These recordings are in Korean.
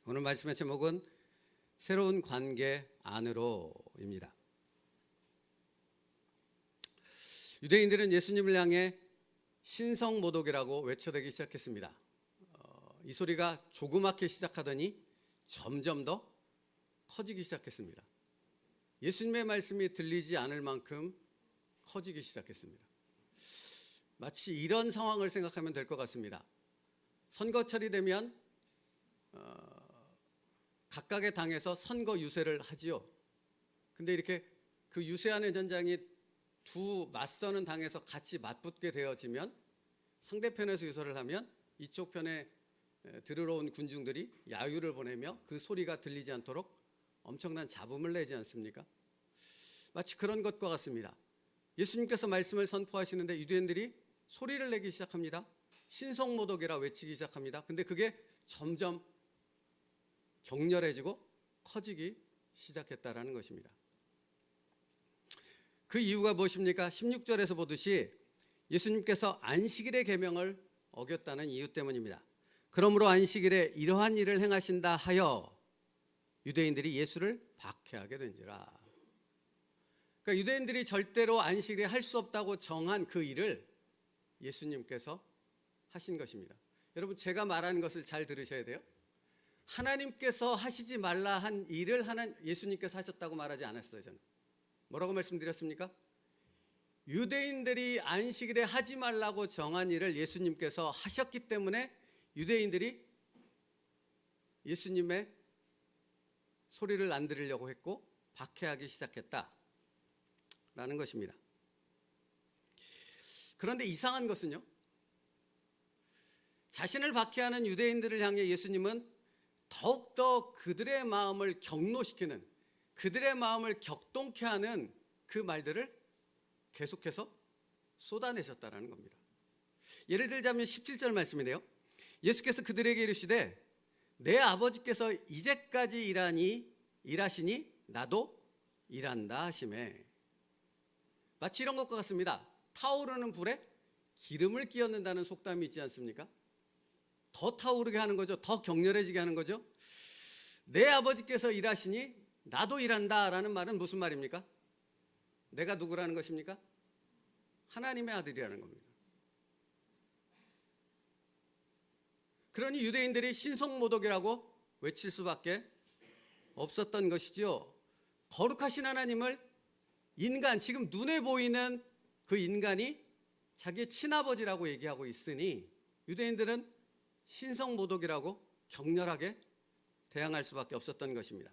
오늘 말씀의 제목은 새로운 관계 안으로입니다. 유대인들은 예수님을 향해 신성모독이라고 외쳐대기 시작했습니다. 이 소리가 조그맣게 시작하더니 점점 더 커지기 시작했습니다. 예수님의 말씀이 들리지 않을 만큼 커지기 시작했습니다. 마치 이런 상황을 생각하면 될 것 같습니다. 선거철이 되면 각각의 당에서 선거 유세를 하지요. 근데 이렇게 그 유세하는 현장이 두 맞서는 당에서 같이 맞붙게 되어지면 상대편에서 유세를 하면 이쪽 편에 들으러 온 군중들이 야유를 보내며 그 소리가 들리지 않도록 엄청난 잡음을 내지 않습니까? 마치 그런 것과 같습니다. 예수님께서 말씀을 선포하시는데 유대인들이 소리를 내기 시작합니다. 신성모독이라 외치기 시작합니다. 근데 그게 점점 격렬해지고 커지기 시작했다라는 것입니다. 그 이유가 무엇입니까? 16절에서 보듯이 예수님께서 안식일의 계명을 어겼다는 이유 때문입니다. 그러므로 안식일에 이러한 일을 행하신다 하여 유대인들이 예수를 박해하게 된지라. 그러니까 유대인들이 절대로 안식일에 할 수 없다고 정한 그 일을 예수님께서 하신 것입니다. 여러분, 제가 말하는 것을 잘 들으셔야 돼요. 하나님께서 하시지 말라 한 일을 예수님께서 하셨다고 말하지 않았어요. 저는 뭐라고 말씀드렸습니까? 유대인들이 안식일에 하지 말라고 정한 일을 예수님께서 하셨기 때문에 유대인들이 예수님의 소리를 안 들으려고 했고 박해하기 시작했다라는 것입니다. 그런데 이상한 것은요, 자신을 박해하는 유대인들을 향해 예수님은 더욱더 그들의 마음을 격노시키는, 그들의 마음을 격동케 하는 그 말들을 계속해서 쏟아내셨다라는 겁니다. 예를 들자면 17절 말씀이네요. 예수께서 그들에게 이르시되 내 아버지께서 이제까지 일하시니 나도 일한다 하시매. 마치 이런 것과 같습니다. 타오르는 불에 기름을 끼얹는다는 속담이 있지 않습니까? 더 타오르게 하는 거죠. 더 격렬해지게 하는 거죠. 내 아버지께서 일하시니 나도 일한다라는 말은 무슨 말입니까? 내가 누구라는 것입니까? 하나님의 아들이라는 겁니다. 그러니 유대인들이 신성모독이라고 외칠 수밖에 없었던 것이죠. 거룩하신 하나님을 인간, 지금 눈에 보이는 그 인간이 자기의 친아버지라고 얘기하고 있으니 유대인들은 신성모독이라고 격렬하게 대항할 수밖에 없었던 것입니다.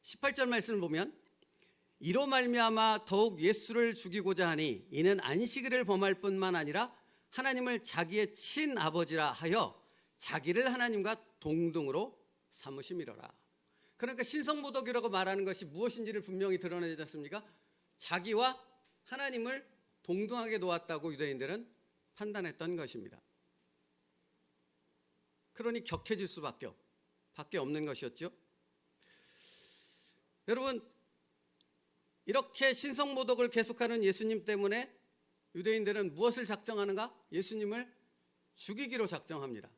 18절 말씀을 보면 이로 말미암아 더욱 예수를 죽이고자 하니 이는 안식일을 범할 뿐만 아니라 하나님을 자기의 친아버지라 하여 자기를 하나님과 동등으로 삼으심이로라. 그러니까 신성모독이라고 말하는 것이 무엇인지를 분명히 드러내지 않습니까? 자기와 하나님을 동등하게 놓았다고 유대인들은 판단했던 것입니다. 그러니 격해질 수밖에 없는 것이었죠. 여러분, 이렇게 신성모독을 계속하는 예수님 때문에 유대인들은 무엇을 작정하는가? 예수님을 죽이기로 작정합니다.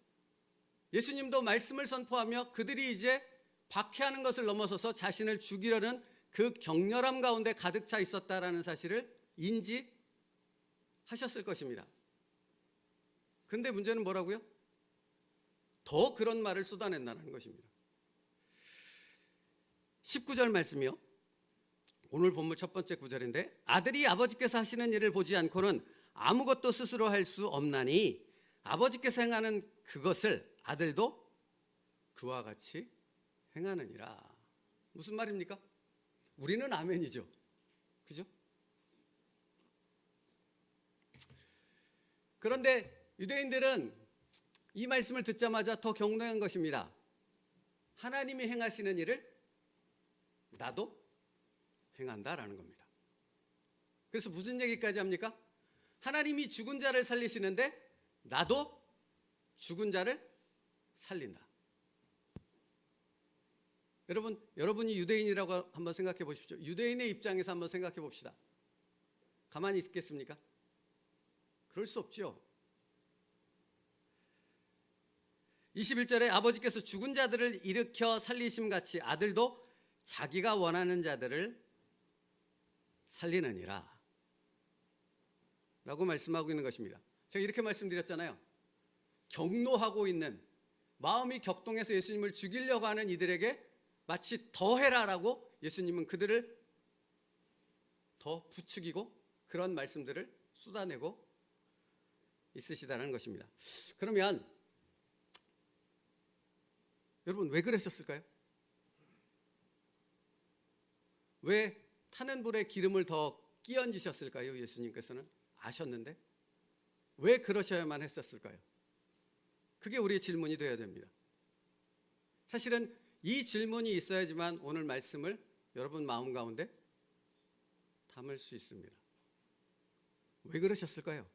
예수님도 말씀을 선포하며 그들이 이제 박해하는 것을 넘어서서 자신을 죽이려는 그 격렬함 가운데 가득 차 있었다라는 사실을 인지하셨을 것입니다. 그런데 문제는 뭐라고요? 더 그런 말을 쏟아낸다는 것입니다. 19절 말씀이요. 오늘 본문 첫 번째 구절인데 아들이 아버지께서 하시는 일을 보지 않고는 아무것도 스스로 할 수 없나니 아버지께서 행하는 그것을 아들도 그와 같이 행하느니라. 무슨 말입니까? 우리는 아멘이죠. 그죠? 그런데 유대인들은 이 말씀을 듣자마자 더 격노한 것입니다. 하나님이 행하시는 일을 나도 행한다라는 겁니다. 그래서 무슨 얘기까지 합니까? 하나님이 죽은 자를 살리시는데 나도 죽은 자를 살린다. 여러분이 유대인이라고 한번 생각해 보십시오. 유대인의 입장에서 한번 생각해 봅시다. 가만히 있겠습니까? 그럴 수 없죠. 21절에 아버지께서 죽은 자들을 일으켜 살리심 같이 아들도 자기가 원하는 자들을 살리느니라 라고 말씀하고 있는 것입니다. 제가 이렇게 말씀드렸잖아요. 격노하고 있는, 마음이 격동해서 예수님을 죽이려고 하는 이들에게 마치 더 해라라고 예수님은 그들을 더 부추기고 그런 말씀들을 쏟아내고 있으시다는 것입니다. 그러면 여러분 왜 그러셨을까요? 왜 타는 불에 기름을 더 끼얹으셨을까요? 예수님께서는 아셨는데 왜 그러셔야만 했었을까요? 그게 우리의 질문이 되어야 됩니다. 사실은 이 질문이 있어야지만 오늘 말씀을 여러분 마음 가운데 담을 수 있습니다. 왜 그러셨을까요?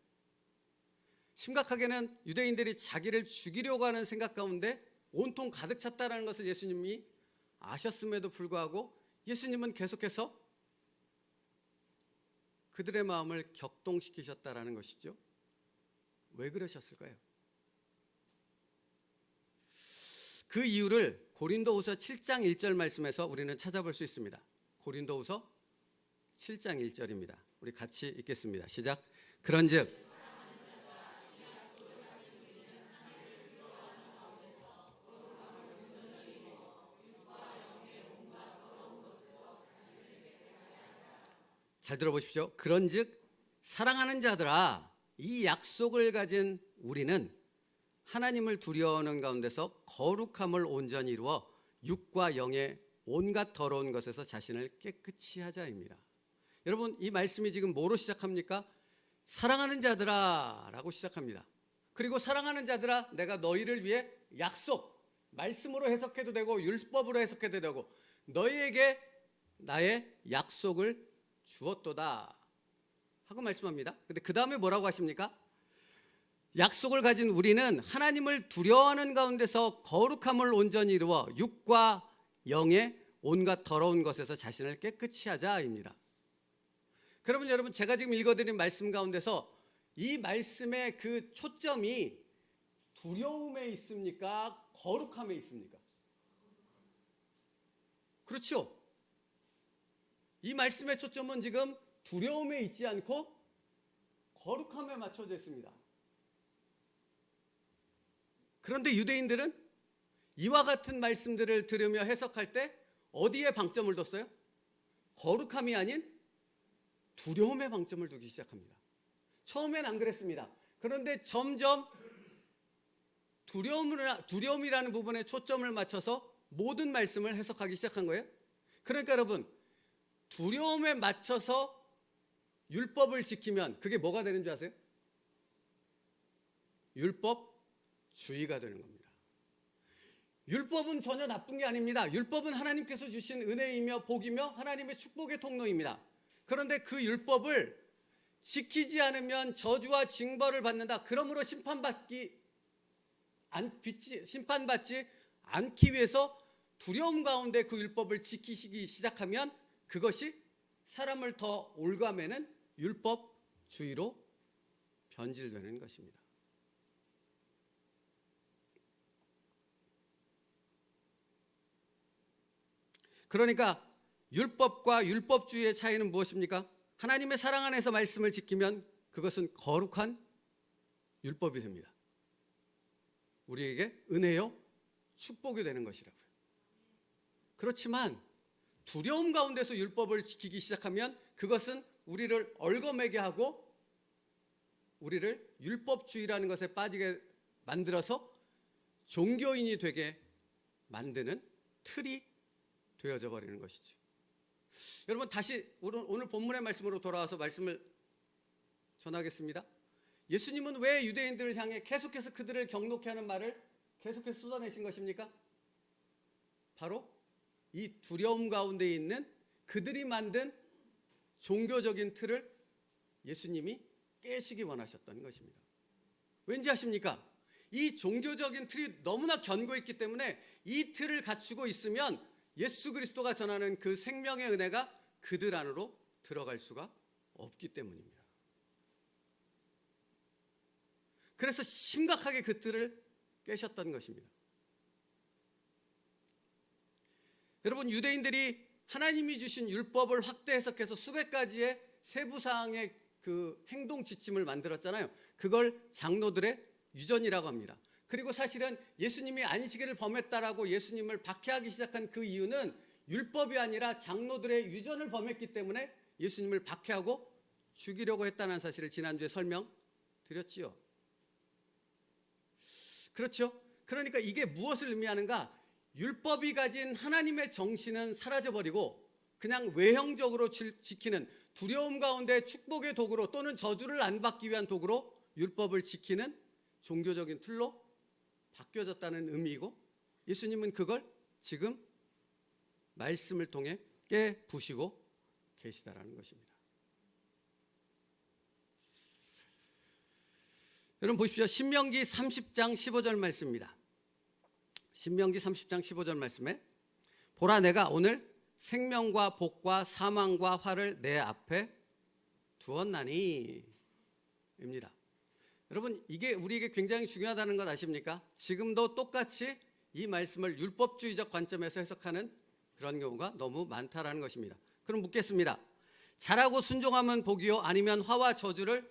심각하게는 유대인들이 자기를 죽이려고 하는 생각 가운데 온통 가득 찼다는 것을 예수님이 아셨음에도 불구하고 예수님은 계속해서 그들의 마음을 격동시키셨다라는 것이죠. 왜 그러셨을까요? 그 이유를 고린도후서 7장 1절 말씀에서 우리는 찾아볼 수 있습니다. 고린도후서 7장 1절입니다. 우리 같이 읽겠습니다. 시작. 그런즉 잘 들어보십시오. 그런즉 사랑하는 자들아, 이 약속을 가진 우리는 하나님을 두려워하는 가운데서 거룩함을 온전히 이루어 육과 영의 온갖 더러운 것에서 자신을 깨끗이 하자입니다. 여러분, 이 말씀이 지금 뭐로 시작합니까? 사랑하는 자들아 라고 시작합니다. 그리고 사랑하는 자들아, 내가 너희를 위해 약속, 말씀으로 해석해도 되고 율법으로 해석해도 되고 너희에게 나의 약속을 주었도다 하고 말씀합니다. 근데 그 다음에 뭐라고 하십니까? 약속을 가진 우리는 하나님을 두려워하는 가운데서 거룩함을 온전히 이루어 육과 영의 온갖 더러운 것에서 자신을 깨끗이 하자입니다. 그러면 여러분, 제가 지금 읽어드린 말씀 가운데서 이 말씀의 그 초점이 두려움에 있습니까? 거룩함에 있습니까? 그렇죠? 이 말씀의 초점은 지금 두려움에 있지 않고 거룩함에 맞춰져 있습니다. 그런데 유대인들은 이와 같은 말씀들을 들으며 해석할 때 어디에 방점을 뒀어요? 거룩함이 아닌 두려움에 방점을 두기 시작합니다. 처음엔 안 그랬습니다. 그런데 점점 두려움이라는 부분에 초점을 맞춰서 모든 말씀을 해석하기 시작한 거예요. 그러니까 여러분, 두려움에 맞춰서 율법을 지키면 그게 뭐가 되는 줄 아세요? 율법주의가 되는 겁니다. 율법은 전혀 나쁜 게 아닙니다. 율법은 하나님께서 주신 은혜이며 복이며 하나님의 축복의 통로입니다. 그런데 그 율법을 지키지 않으면 저주와 징벌을 받는다. 그러므로 심판받지 않기 위해서 두려움 가운데 그 율법을 지키시기 시작하면 그것이 사람을 더 올가매는 율법주의로 변질되는 것입니다. 그러니까 율법과 율법주의의 차이는 무엇입니까? 하나님의 사랑 안에서 말씀을 지키면 그것은 거룩한 율법이 됩니다. 우리에게 은혜요, 축복이 되는 것이라고요. 그렇지만 두려움 가운데서 율법을 지키기 시작하면 그것은 우리를 얽어매게 하고 우리를 율법주의라는 것에 빠지게 만들어서 종교인이 되게 만드는 틀이 되어져 버리는 것이죠. 여러분, 다시 오늘 본문의 말씀으로 돌아와서 말씀을 전하겠습니다. 예수님은 왜 유대인들을 향해 계속해서 그들을 경록케 하는 말을 계속해서 쏟아내신 것입니까? 바로 이 두려움 가운데 있는 그들이 만든 종교적인 틀을 예수님이 깨시기 원하셨던 것입니다. 왠지 아십니까? 이 종교적인 틀이 너무나 견고히 있기 때문에 이 틀을 갖추고 있으면 예수 그리스도가 전하는 그 생명의 은혜가 그들 안으로 들어갈 수가 없기 때문입니다. 그래서 심각하게 그 틀을 깨셨던 것입니다. 여러분, 유대인들이 하나님이 주신 율법을 확대 해석해서 수백 가지의 세부 사항의 그 행동 지침을 만들었잖아요. 그걸 장로들의 유전이라고 합니다. 그리고 사실은 예수님이 안식일을 범했다라고 예수님을 박해하기 시작한 그 이유는 율법이 아니라 장로들의 유전을 범했기 때문에 예수님을 박해하고 죽이려고 했다는 사실을 지난주에 설명드렸지요. 그렇죠? 그러니까 이게 무엇을 의미하는가? 율법이 가진 하나님의 정신은 사라져버리고 그냥 외형적으로 지키는, 두려움 가운데 축복의 도구로 또는 저주를 안 받기 위한 도구로 율법을 지키는 종교적인 틀로 바뀌어졌다는 의미이고, 예수님은 그걸 지금 말씀을 통해 깨부시고 계시다라는 것입니다. 여러분 보십시오. 신명기 30장 15절 말씀입니다. 신명기 30장 15절 말씀에 보라, 내가 오늘 생명과 복과 사망과 화를 내 앞에 두었나니 입니다. 여러분, 이게 우리에게 굉장히 중요하다는 것 아십니까? 지금도 똑같이 이 말씀을 율법주의적 관점에서 해석하는 그런 경우가 너무 많다라는 것입니다. 그럼 묻겠습니다. 잘하고 순종하면 복이요, 아니면 화와 저주를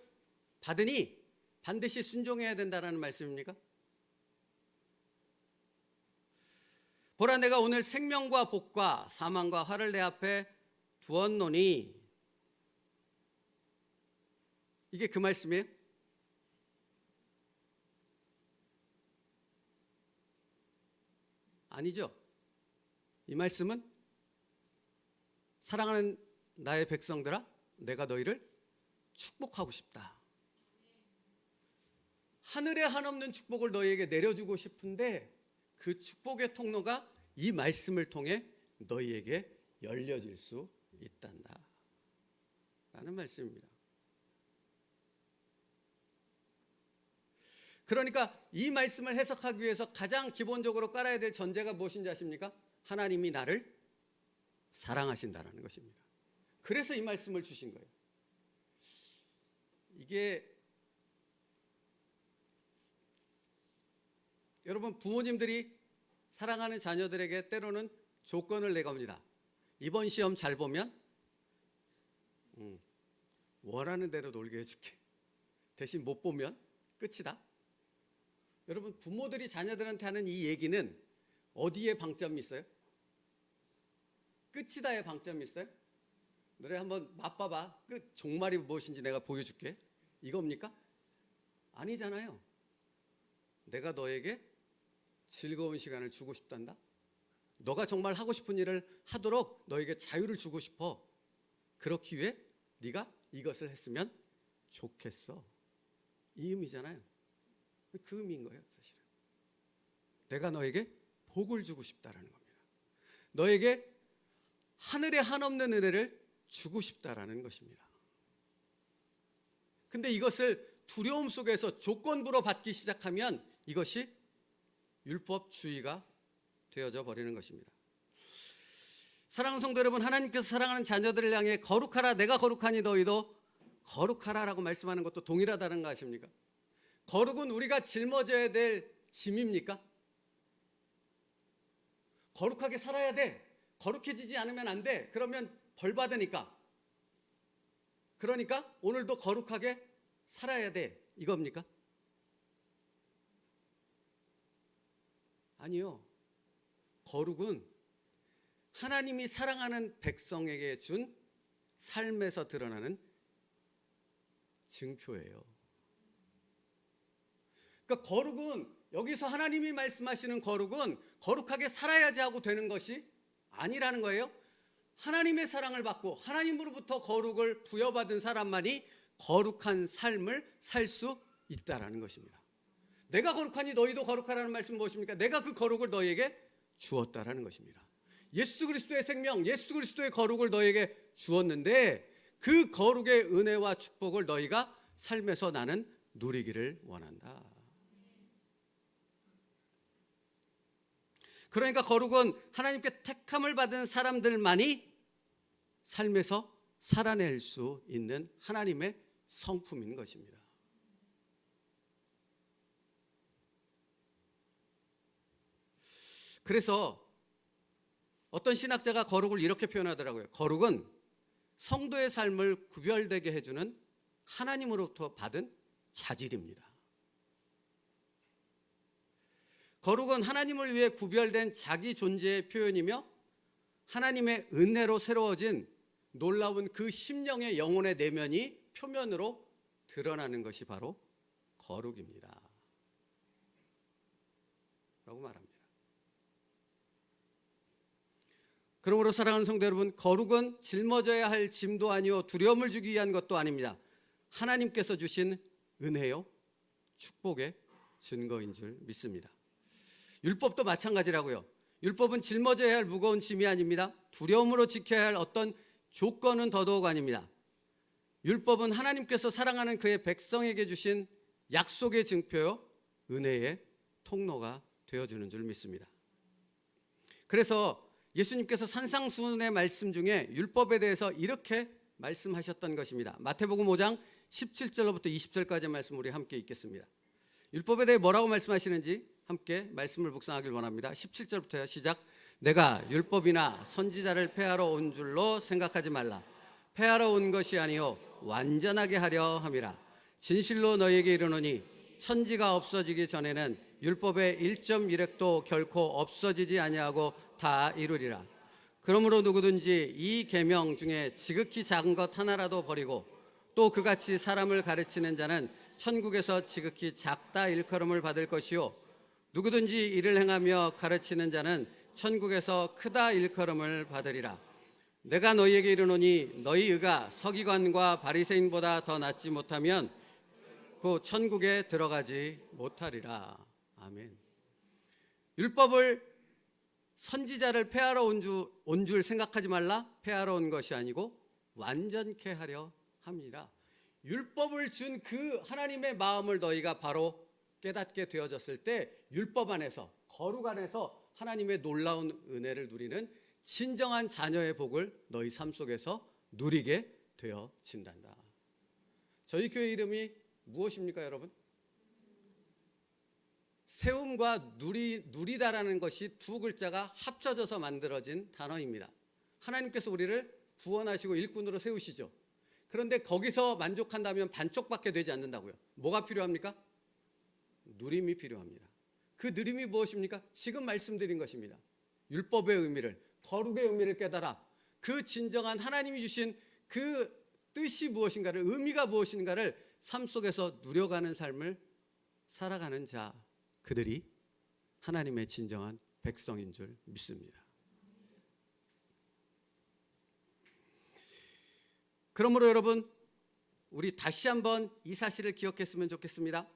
받으니 반드시 순종해야 된다는 말씀입니까? 보라, 내가 오늘 생명과 복과 사망과 화를 내 앞에 두었노니, 이게 그 말씀이에요? 아니죠. 이 말씀은 사랑하는 나의 백성들아, 내가 너희를 축복하고 싶다. 하늘에 한없는 축복을 너희에게 내려주고 싶은데 그 축복의 통로가 이 말씀을 통해 너희에게 열려질 수 있단다 라는 말씀입니다. 그러니까 이 말씀을 해석하기 위해서 가장 기본적으로 깔아야 될 전제가 무엇인지 아십니까? 하나님이 나를 사랑하신다는 것입니다. 그래서 이 말씀을 주신 거예요. 이게 여러분, 부모님들이 사랑하는 자녀들에게 때로는 조건을 내겁니다. 이번 시험 잘 보면 원하는 대로 놀게 해줄게. 대신 못 보면 끝이다. 여러분, 부모들이 자녀들한테 하는 이 얘기는 어디에 방점이 있어요? 끝이다에 방점이 있어요? 너네 한번 맛봐봐. 끝 종말이 무엇인지 내가 보여줄게. 이겁니까? 아니잖아요. 내가 너에게 즐거운 시간을 주고 싶단다. 너가 정말 하고 싶은 일을 하도록 너에게 자유를 주고 싶어. 그렇기 위해 네가 이것을 했으면 좋겠어. 이 의미잖아요. 그 의미인 거예요, 사실은. 내가 너에게 복을 주고 싶다라는 겁니다. 너에게 하늘에 한없는 은혜를 주고 싶다라는 것입니다. 근데 이것을 두려움 속에서 조건부로 받기 시작하면 이것이 율법주의가 되어져 버리는 것입니다. 사랑하는 성도 여러분, 하나님께서 사랑하는 자녀들을 향해 거룩하라, 내가 거룩하니 너희도 거룩하라라고 말씀하는 것도 동일하다는 거 아십니까? 거룩은 우리가 짊어져야 될 짐입니까? 거룩하게 살아야 돼. 거룩해지지 않으면 안 돼. 그러면 벌 받으니까. 그러니까 오늘도 거룩하게 살아야 돼. 이겁니까? 아니요. 거룩은 하나님이 사랑하는 백성에게 준 삶에서 드러나는 증표예요. 그러니까 거룩은, 여기서 하나님이 말씀하시는 거룩은 거룩하게 살아야지 하고 되는 것이 아니라는 거예요. 하나님의 사랑을 받고 하나님으로부터 거룩을 부여받은 사람만이 거룩한 삶을 살 수 있다라는 것입니다. 내가 거룩하니 너희도 거룩하라는 말씀은 무엇입니까? 내가 그 거룩을 너희에게 주었다라는 것입니다. 예수 그리스도의 생명, 예수 그리스도의 거룩을 너희에게 주었는데 그 거룩의 은혜와 축복을 너희가 삶에서 나는 누리기를 원한다. 그러니까 거룩은 하나님께 택함을 받은 사람들만이 삶에서 살아낼 수 있는 하나님의 성품인 것입니다. 그래서 어떤 신학자가 거룩을 이렇게 표현하더라고요. 거룩은 성도의 삶을 구별되게 해주는 하나님으로부터 받은 자질입니다. 거룩은 하나님을 위해 구별된 자기 존재의 표현이며 하나님의 은혜로 새로워진 놀라운 그 심령의 영혼의 내면이 표면으로 드러나는 것이 바로 거룩입니다. 라고 말합니다. 그러므로 사랑하는 성도 여러분, 거룩은 짊어져야 할 짐도 아니요 두려움을 주기 위한 것도 아닙니다. 하나님께서 주신 은혜요 축복의 증거인 줄 믿습니다. 율법도 마찬가지라고요. 율법은 짊어져야 할 무거운 짐이 아닙니다. 두려움으로 지켜야 할 어떤 조건은 더더욱 아닙니다. 율법은 하나님께서 사랑하는 그의 백성에게 주신 약속의 증표요 은혜의 통로가 되어주는 줄 믿습니다. 그래서 예수님께서 산상수훈의 말씀 중에 율법에 대해서 이렇게 말씀하셨던 것입니다. 마태복음 5장 17절로부터 20절까지의 말씀 우리 함께 읽겠습니다. 율법에 대해 뭐라고 말씀하시는지 함께 말씀을 묵상하길 원합니다. 17절부터요. 시작. 내가 율법이나 선지자를 폐하러 온 줄로 생각하지 말라. 폐하러 온 것이 아니요 완전하게 하려 함이라. 진실로 너희에게 이르노니 천지가 없어지기 전에는 율법의 1.1획도 결코 없어지지 아니하고 다 이루리라. 그러므로 누구든지 이 계명 중에 지극히 작은 것 하나라도 버리고 또 그같이 사람을 가르치는 자는 천국에서 지극히 작다 일컬음을 받을 것이요 누구든지 이를 행하며 가르치는 자는 천국에서 크다 일컬음을 받으리라. 내가 너희에게 이르노니 너희 의가 서기관과 바리새인보다 더 낫지 못하면 그 천국에 들어가지 못하리라. 아멘. 율법을 선지자를 폐하러 온 줄 생각하지 말라. 폐하러 온 것이 아니고 완전케 하려 함이라. 율법을 준 그 하나님의 마음을 너희가 바로 깨닫게 되어졌을 때 율법 안에서 거룩 안에서 하나님의 놀라운 은혜를 누리는 진정한 자녀의 복을 너희 삶 속에서 누리게 되어진단다. 저희 교회 이름이 무엇입니까, 여러분? 세움과 누리다라는 것이 두 글자가 합쳐져서 만들어진 단어입니다. 하나님께서 우리를 구원하시고 일꾼으로 세우시죠. 그런데 거기서 만족한다면 반쪽밖에 되지 않는다고요. 뭐가 필요합니까? 누림이 필요합니다. 그 누림이 무엇입니까? 지금 말씀드린 것입니다. 율법의 의미를, 거룩의 의미를 깨달아 그 진정한 하나님이 주신 그 뜻이 무엇인가를, 의미가 무엇인가를 삶 속에서 누려가는 삶을 살아가는 자, 그들이 하나님의 진정한 백성인 줄 믿습니다. 그러므로 여러분, 우리 다시 한번 이 사실을 기억했으면 좋겠습니다.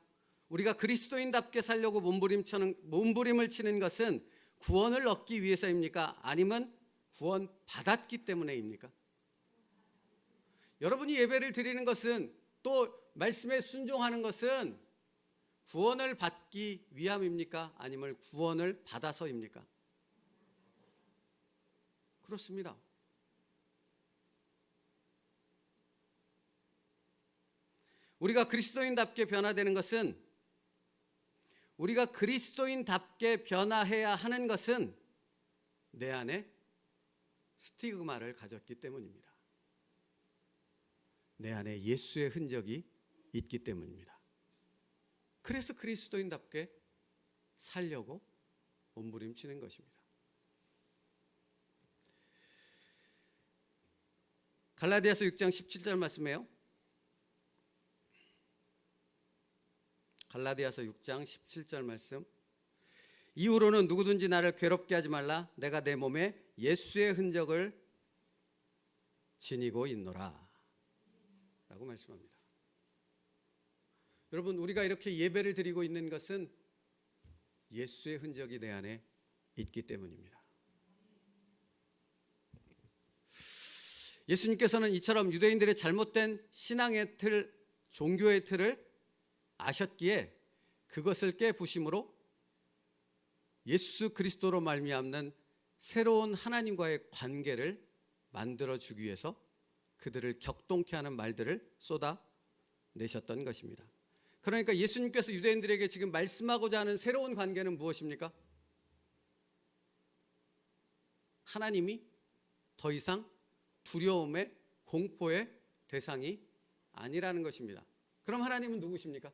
우리가 그리스도인답게 살려고 몸부림을 치는 것은 구원을 얻기 위해서입니까? 아니면 구원 받았기 때문에입니까? 여러분이 예배를 드리는 것은, 또 말씀에 순종하는 것은 구원을 받기 위함입니까? 아니면 구원을 받아서입니까? 그렇습니다. 우리가 그리스도인답게 변화되는 것은, 우리가 그리스도인답게 변화해야 하는 것은 내 안에 스티그마를 가졌기 때문입니다. 내 안에 예수의 흔적이 있기 때문입니다. 그래서 그리스도인답게 살려고 몸부림치는 것입니다. 갈라디아서 6장 17절 말씀이에요. 갈라디아서 6장 17절 말씀. 이후로는 누구든지 나를 괴롭게 하지 말라. 내가 내 몸에 예수의 흔적을 지니고 있노라 라고 말씀합니다. 여러분, 우리가 이렇게 예배를 드리고 있는 것은 예수의 흔적이 내 안에 있기 때문입니다. 예수님께서는 이처럼 유대인들의 잘못된 신앙의 틀, 종교의 틀을 아셨기에 그것을 깨부심으로 예수 그리스도로 말미암는 새로운 하나님과의 관계를 만들어주기 위해서 그들을 격동케 하는 말들을 쏟아내셨던 것입니다. 그러니까 예수님께서 유대인들에게 지금 말씀하고자 하는 새로운 관계는 무엇입니까? 하나님이 더 이상 두려움의 공포의 대상이 아니라는 것입니다. 그럼 하나님은 누구십니까?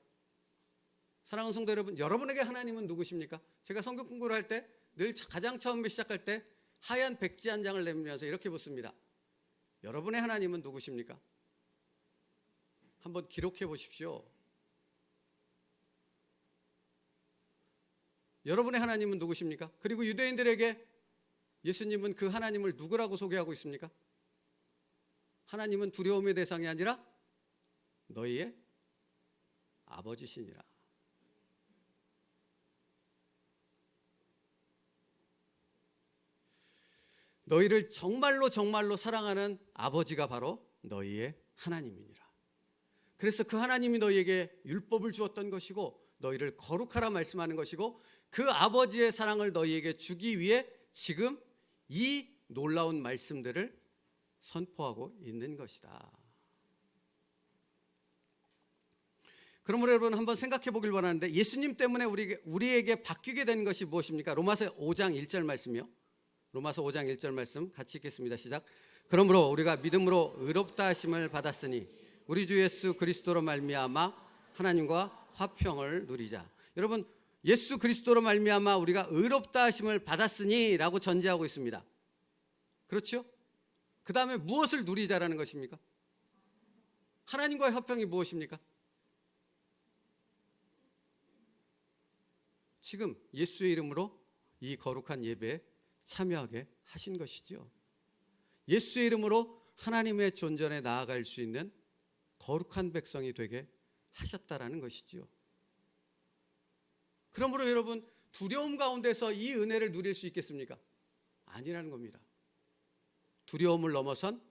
사랑하는 성도 여러분, 여러분에게 하나님은 누구십니까? 제가 성경 공부를 할 때 늘 가장 처음에 시작할 때 하얀 백지 한 장을 내밀면서 이렇게 묻습니다. 여러분의 하나님은 누구십니까? 한번 기록해 보십시오. 여러분의 하나님은 누구십니까? 그리고 유대인들에게 예수님은 그 하나님을 누구라고 소개하고 있습니까? 하나님은 두려움의 대상이 아니라 너희의 아버지시니라. 너희를 정말로 정말로 사랑하는 아버지가 바로 너희의 하나님이니라. 그래서 그 하나님이 너희에게 율법을 주었던 것이고 너희를 거룩하라 말씀하는 것이고 그 아버지의 사랑을 너희에게 주기 위해 지금 이 놀라운 말씀들을 선포하고 있는 것이다. 그러므로 여러분 한번 생각해 보길 바라는데 예수님 때문에 우리에게 바뀌게 된 것이 무엇입니까? 로마서 5장 1절 말씀이요. 로마서 5장 1절 말씀 같이 읽겠습니다. 시작. 그러므로 우리가 믿음으로 의롭다 하심을 받았으니 우리 주 예수 그리스도로 말미암아 하나님과 화평을 누리자. 여러분 예수 그리스도로 말미암아 우리가 의롭다 하심을 받았으니 라고 전제하고 있습니다. 그렇죠? 그 다음에 무엇을 누리자라는 것입니까? 하나님과의 화평이 무엇입니까? 지금 예수의 이름으로 이 거룩한 예배에 참여하게 하신 것이죠. 예수의 이름으로 하나님의 존전에 나아갈 수 있는 거룩한 백성이 되게 하셨다라는 것이죠. 그러므로 여러분 두려움 가운데서 이 은혜를 누릴 수 있겠습니까? 아니라는 겁니다. 두려움을 넘어선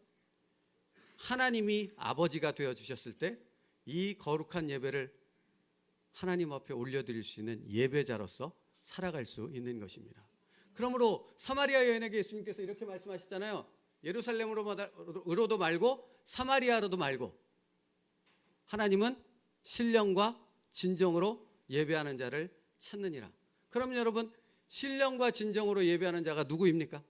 하나님이 아버지가 되어주셨을 때 이 거룩한 예배를 하나님 앞에 올려드릴 수 있는 예배자로서 살아갈 수 있는 것입니다. 그러므로 사마리아 여인에게 예수님께서 이렇게 말씀하셨잖아요. 예루살렘으로도 말고 사마리아로도 말고 하나님은 신령과 진정으로 예배하는 자를 찾느니라. 그럼 여러분 신령과 진정으로 예배하는 자가 누구입니까?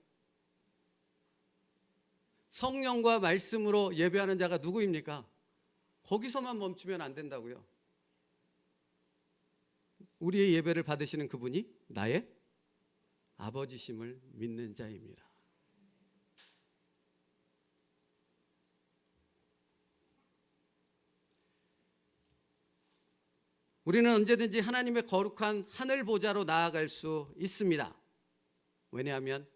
성령과 말씀으로 예배하는 자가 누구입니까? 거기서만 멈추면 안 된다고요. 우리의 예배를 받으시는 그분이 나의 아버지심을 믿는 자입니다. 우리는 언제든지 하나님의 거룩한 하늘 보좌로 나아갈 수 있습니다. 왜냐하면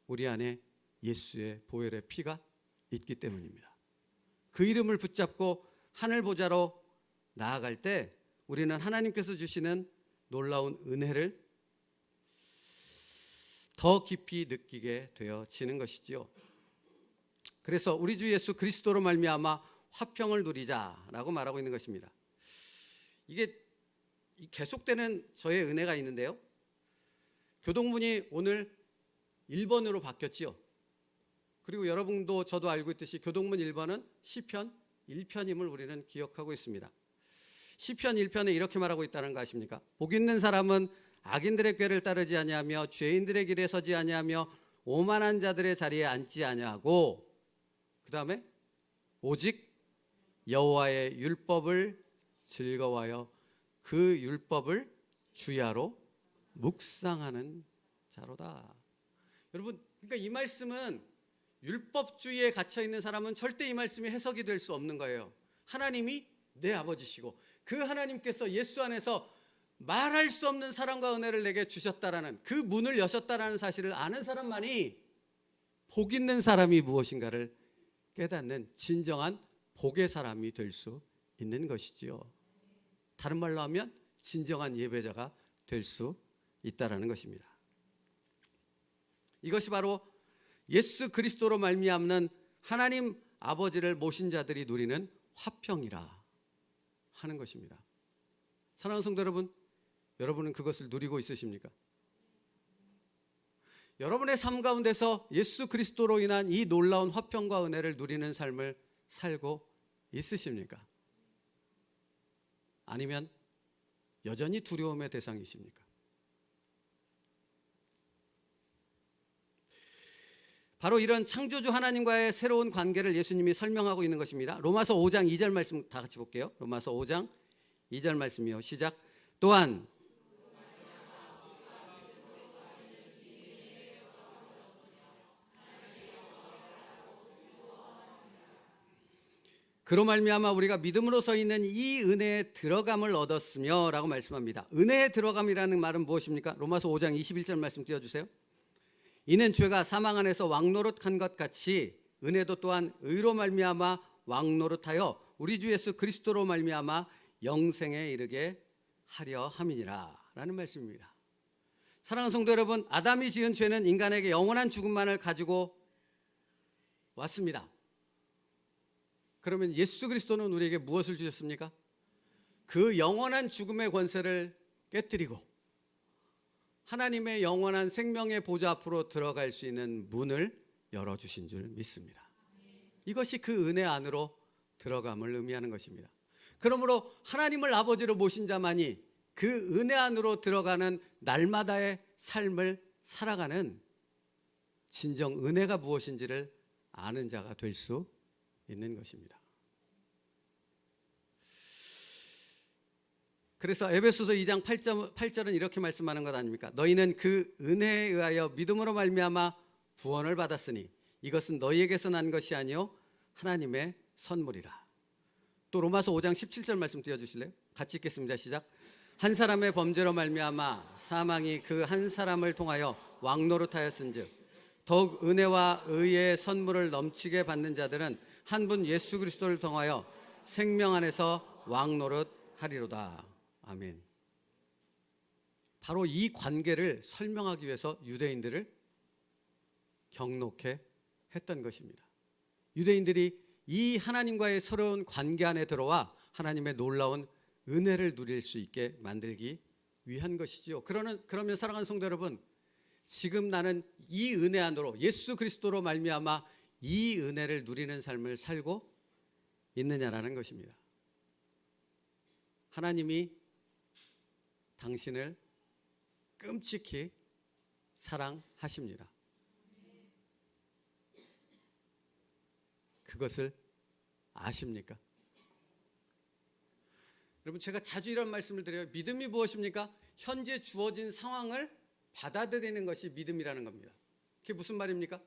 우리 안에 예수의 보혈의 피가 있기 때문입니다. 그 이름을 붙잡고 하늘 보좌로 나아갈 때 우리는 하나님께서 주시는 놀라운 은혜를 더 깊이 느끼게 되어지는 것이지요. 그래서 우리 주 예수 그리스도로 말미암아 화평을 누리자라고 말하고 있는 것입니다. 이게 계속되는 저의 은혜가 있는데요. 교동문이 오늘 1번으로 바뀌었지요. 그리고 여러분도 저도 알고 있듯이 교동문 1번은 시편 1편임을 우리는 기억하고 있습니다. 시편 1편에 이렇게 말하고 있다는 거 아십니까? 복 있는 사람은 악인들의 꾀를 따르지 아니하며 죄인들의 길에 서지 아니하며 오만한 자들의 자리에 앉지 아니하고 그 다음에 오직 여호와의 율법을 즐거워하여 그 율법을 주야로 묵상하는 자로다. 여러분, 그러니까 이 말씀은 율법주의에 갇혀 있는 사람은 절대 이 말씀이 해석이 될 수 없는 거예요. 하나님이 내 아버지시고 그 하나님께서 예수 안에서 말할 수 없는 사랑과 은혜를 내게 주셨다라는 그 문을 여셨다라는 사실을 아는 사람만이 복 있는 사람이 무엇인가를 깨닫는 진정한 복의 사람이 될 수 있는 것이지요. 다른 말로 하면 진정한 예배자가 될 수 있다라는 것입니다. 이것이 바로 예수 그리스도로 말미암는 하나님 아버지를 모신 자들이 누리는 화평이라 하는 것입니다. 사랑하는 성도 여러분, 여러분은 그것을 누리고 있으십니까? 여러분의 삶 가운데서 예수 그리스도로 인한 이 놀라운 화평과 은혜를 누리는 삶을 살고 있으십니까? 아니면 여전히 두려움의 대상이십니까? 바로 이런 창조주 하나님과의 새로운 관계를 예수님이 설명하고 있는 것입니다. 로마서 5장 2절 말씀 다 같이 볼게요. 로마서 5장 2절 말씀이요. 시작. 또한 그로 말미암아 우리가 믿음으로서 있는 이 은혜에 들어감을 얻었으며 라고 말씀합니다. 은혜에 들어감이라는 말은 무엇입니까? 로마서 5장 21절 말씀 띄워주세요. 이는 죄가 사망 안에서 왕노릇한 것 같이 은혜도 또한 의로 말미암아 왕노릇하여 우리 주 예수 그리스도로 말미암아 영생에 이르게 하려 함이니라 라는 말씀입니다. 사랑하는 성도 여러분, 아담이 지은 죄는 인간에게 영원한 죽음만을 가지고 왔습니다. 그러면 예수 그리스도는 우리에게 무엇을 주셨습니까? 그 영원한 죽음의 권세를 깨뜨리고 하나님의 영원한 생명의 보좌 앞으로 들어갈 수 있는 문을 열어주신 줄 믿습니다. 이것이 그 은혜 안으로 들어감을 의미하는 것입니다. 그러므로 하나님을 아버지로 모신 자만이 그 은혜 안으로 들어가는 날마다의 삶을 살아가는 진정 은혜가 무엇인지를 아는 자가 될 수 있는 것입니다. 그래서 에베소서 2장 8절은 이렇게 말씀하는 것 아닙니까? 너희는 그 은혜에 의하여 믿음으로 말미암아 구원을 받았으니 이것은 너희에게서 난 것이 아니요 하나님의 선물이라. 또 로마서 5장 17절 말씀 띄워주실래요? 같이 읽겠습니다. 시작. 한 사람의 범죄로 말미암아 사망이 그 한 사람을 통하여 왕노릇하였은즉 더욱 은혜와 의의 선물을 넘치게 받는 자들은 한 분 예수 그리스도를 통하여 생명 안에서 왕노릇하리로다. 아멘. 바로 이 관계를 설명하기 위해서 유대인들을 경록해 했던 것입니다. 유대인들이 이 하나님과의 새로운 관계 안에 들어와 하나님의 놀라운 은혜를 누릴 수 있게 만들기 위한 것이지요. 그러면 사랑하는 성도 여러분, 지금 나는 이 은혜 안으로 예수 그리스도로 말미암아 이 은혜를 누리는 삶을 살고 있느냐라는 것입니다. 하나님이 당신을 끔찍히 사랑하십니다. 그것을 아십니까? 여러분, 제가 자주 이런 말씀을 드려요. 믿음이 무엇입니까? 현재 주어진 상황을 받아들이는 것이 믿음이라는 겁니다. 그게 무슨 말입니까?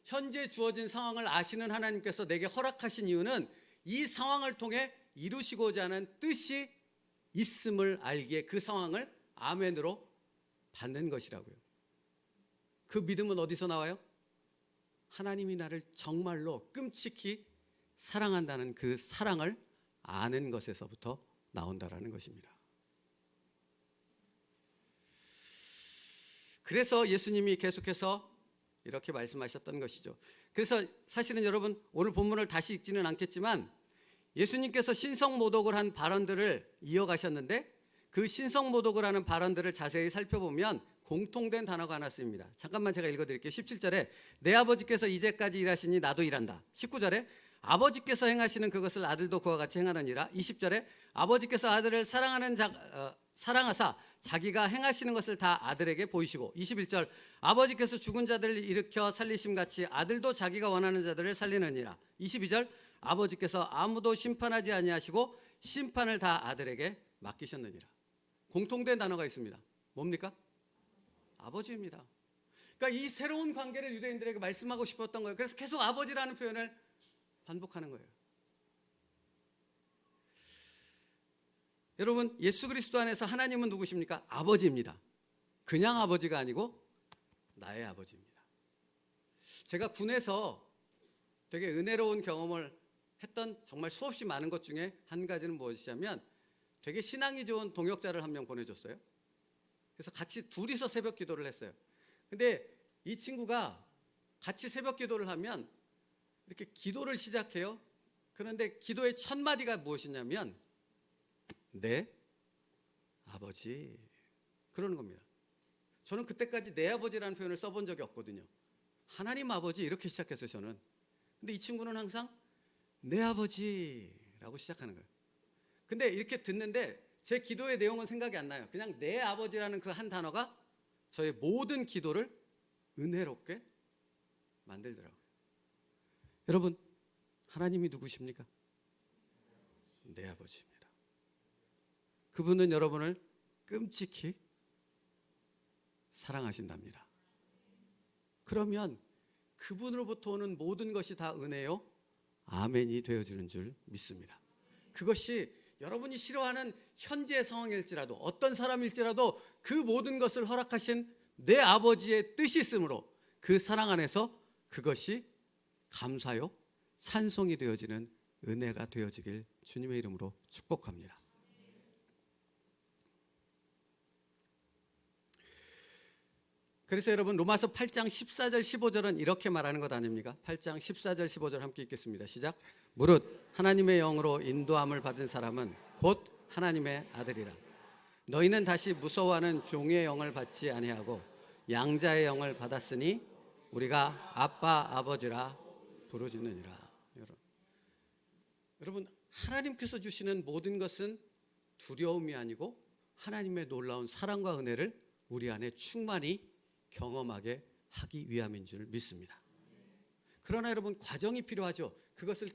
현재 주어진 상황을 아시는 하나님께서 내게 허락하신 이유는 이 상황을 통해 이루시고자 하는 뜻이 있음을 알기에 그 상황을 아멘으로 받는 것이라고요. 그 믿음은 어디서 나와요? 하나님이 나를 정말로 끔찍히 사랑한다는 그 사랑을 아는 것에서부터 나온다라는 것입니다. 그래서 예수님이 계속해서 이렇게 말씀하셨던 것이죠. 그래서 사실은 여러분, 오늘 본문을 다시 읽지는 않겠지만 예수님께서 신성모독을 한 발언들을 이어가셨는데 그 신성모독을 하는 발언들을 자세히 살펴보면 공통된 단어가 하나 쓰입니다. 잠깐만 제가 읽어드릴게요. 17절에 내 아버지께서 이제까지 일하시니 나도 일한다. 19절에 아버지께서 행하시는 그것을 아들도 그와 같이 행하느니라. 20절에 아버지께서 아들을 사랑하사 자기가 행하시는 것을 다 아들에게 보이시고, 21절 아버지께서 죽은 자들을 일으켜 살리심같이 아들도 자기가 원하는 자들을 살리느니라. 22절 아버지께서 아무도 심판하지 아니하시고 심판을 다 아들에게 맡기셨느니라. 공통된 단어가 있습니다. 뭡니까? 아버지입니다. 그러니까 이 새로운 관계를 유대인들에게 말씀하고 싶었던 거예요. 그래서 계속 아버지라는 표현을 반복하는 거예요. 여러분, 예수 그리스도 안에서 하나님은 누구십니까? 아버지입니다. 그냥 아버지가 아니고 나의 아버지입니다. 제가 군에서 되게 은혜로운 경험을 했던 정말 수없이 많은 것 중에 한 가지는 무엇이냐면 되게 신앙이 좋은 동역자를 한 명 보내줬어요. 그래서 같이 둘이서 새벽 기도를 했어요. 근데 이 친구가 같이 새벽 기도를 하면 이렇게 기도를 시작해요. 그런데 기도의 첫 마디가 무엇이냐면 내 아버지, 그러는 겁니다. 저는 그때까지 내 아버지라는 표현을 써본 적이 없거든요. 하나님 아버지 이렇게 시작했어요, 저는. 근데 이 친구는 항상 내 아버지라고 시작하는 거예요. 근데 이렇게 듣는데 제 기도의 내용은 생각이 안 나요. 그냥 내 아버지라는 그 한 단어가 저의 모든 기도를 은혜롭게 만들더라고요. 여러분, 하나님이 누구십니까? 내 아버지입니다. 그분은 여러분을 끔찍히 사랑하신답니다. 그러면 그분으로부터 오는 모든 것이 다 은혜요, 아멘이 되어지는 줄 믿습니다. 그것이 여러분이 싫어하는 현재 상황일지라도, 어떤 사람일지라도 그 모든 것을 허락하신 내 아버지의 뜻이 있으므로 그 사랑 안에서 그것이 감사요, 찬송이 되어지는 은혜가 되어지길 주님의 이름으로 축복합니다. 그래서 여러분, 로마서 8장 14절 15절은 이렇게 말하는 것 아닙니까? 8장 14절 15절 함께 읽겠습니다. 시작. 무릇 하나님의 영으로 인도함을 받은 사람은 곧 하나님의 아들이라. 너희는 다시 무서워하는 종의 영을 받지 아니하고 양자의 영을 받았으니 우리가 아빠 아버지라 부르짖느니라. 여러분, 하나님께서 주시는 모든 것은 두려움이 아니고 하나님의 놀라운 사랑과 은혜를 우리 안에 충만히 경험하게 하기 위함인 줄 믿습니다. 그러나 여러분, 과정이 필요하죠. 그것을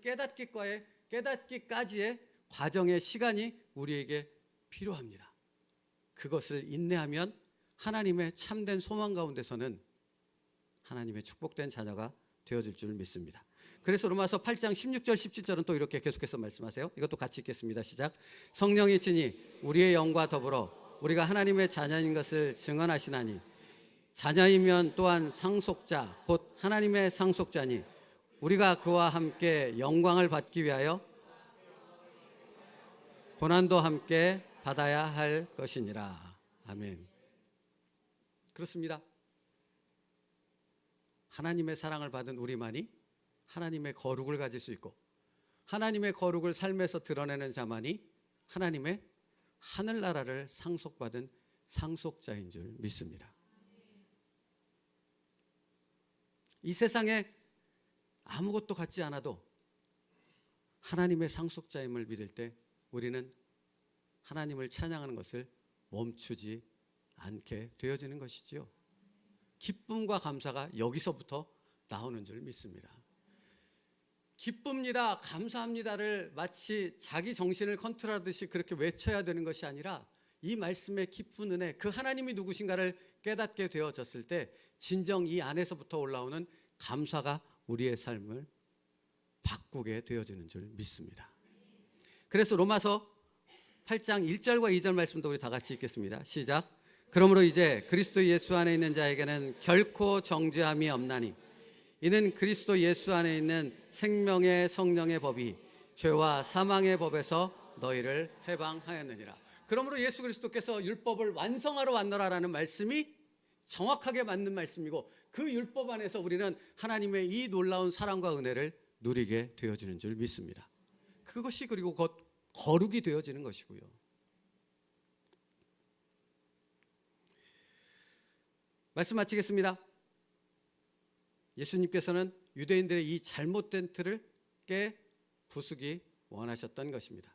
깨닫기까지의 과정의 시간이 우리에게 필요합니다. 그것을 인내하면 하나님의 참된 소망 가운데서는 하나님의 축복된 자녀가 되어질 줄 믿습니다. 그래서 로마서 8장 16절 17절은 또 이렇게 계속해서 말씀하세요. 이것도 같이 읽겠습니다. 시작. 성령이 친히 우리의 영과 더불어 우리가 하나님의 자녀인 것을 증언하시나니 자녀이면 또한 상속자 곧 하나님의 상속자니 우리가 그와 함께 영광을 받기 위하여 고난도 함께 받아야 할 것이니라. 아멘. 그렇습니다. 하나님의 사랑을 받은 우리만이 하나님의 거룩을 가질 수 있고 하나님의 거룩을 삶에서 드러내는 자만이 하나님의 하늘나라를 상속받은 상속자인 줄 믿습니다. 이 세상에 아무것도 갖지 않아도 하나님의 상속자임을 믿을 때 우리는 하나님을 찬양하는 것을 멈추지 않게 되어지는 것이지요. 기쁨과 감사가 여기서부터 나오는 줄 믿습니다. 기쁩니다, 감사합니다를 마치 자기 정신을 컨트롤하듯이 그렇게 외쳐야 되는 것이 아니라 이 말씀의 깊은 은혜, 그 하나님이 누구신가를 깨닫게 되어졌을 때 진정 이 안에서부터 올라오는 감사가 우리의 삶을 바꾸게 되어지는 줄 믿습니다. 그래서 로마서 8장 1절과 2절 말씀도 우리 다 같이 읽겠습니다. 시작. 그러므로 이제 그리스도 예수 안에 있는 자에게는 결코 정죄함이 없나니 이는 그리스도 예수 안에 있는 생명의 성령의 법이 죄와 사망의 법에서 너희를 해방하였느니라. 그러므로 예수 그리스도께서 율법을 완성하러 왔노라라는 말씀이 정확하게 맞는 말씀이고 그 율법 안에서 우리는 하나님의 이 놀라운 사랑과 은혜를 누리게 되어지는 줄 믿습니다. 그것이 그리고 곧 거룩이 되어지는 것이고요. 말씀 마치겠습니다. 예수님께서는 유대인들의 이 잘못된 틀을 깨 부수기 원하셨던 것입니다.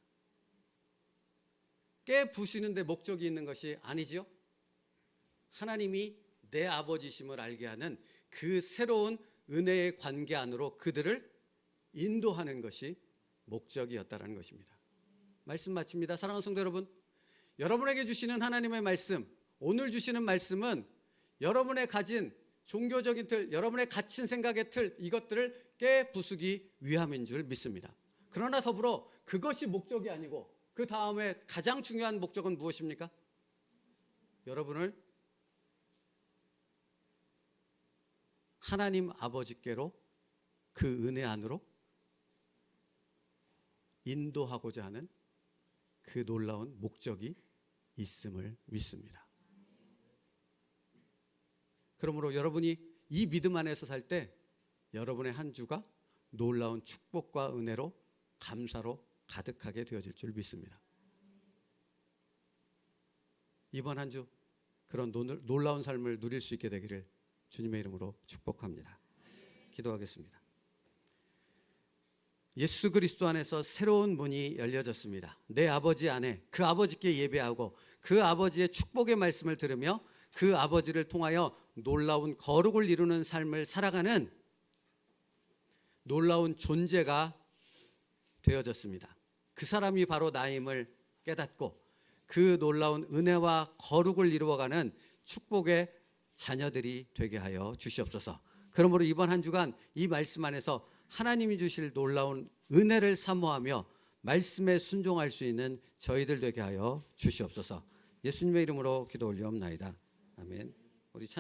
깨 부수는데 목적이 있는 것이 아니지요. 하나님이 내 아버지심을 알게 하는 그 새로운 은혜의 관계 안으로 그들을 인도하는 것이 목적이었다는 것입니다. 말씀 마칩니다. 사랑하는 성도 여러분, 여러분에게 주시는 하나님의 말씀, 오늘 주시는 말씀은 여러분의 가진 종교적인 틀, 여러분의 갇힌 생각의 틀, 이것들을 깨부수기 위함인 줄 믿습니다. 그러나 더불어 그것이 목적이 아니고 그 다음에 가장 중요한 목적은 무엇입니까? 여러분을 하나님 아버지께로 그 은혜 안으로 인도하고자 하는 그 놀라운 목적이 있음을 믿습니다. 그러므로 여러분이 이 믿음 안에서 살 때 여러분의 한 주가 놀라운 축복과 은혜로 감사로 가득하게 되어질 줄 믿습니다. 이번 한 주 그런 놀라운 삶을 누릴 수 있게 되기를 주님의 이름으로 축복합니다. 기도하겠습니다. 예수 그리스도 안에서 새로운 문이 열려졌습니다. 내 아버지 안에 그 아버지께 예배하고 그 아버지의 축복의 말씀을 들으며 그 아버지를 통하여 놀라운 거룩을 이루는 삶을 살아가는 놀라운 존재가 되어졌습니다. 그 사람이 바로 나임을 깨닫고 그 놀라운 은혜와 거룩을 이루어가는 축복의 자녀들이 되게 하여 주시옵소서. 그러므로 이번 한 주간 이 말씀 안에서 하나님이 주실 놀라운 은혜를 사모하며 말씀에 순종할 수 있는 저희들 되게 하여 주시옵소서. 예수님의 이름으로 기도 올리옵나이다. 아멘.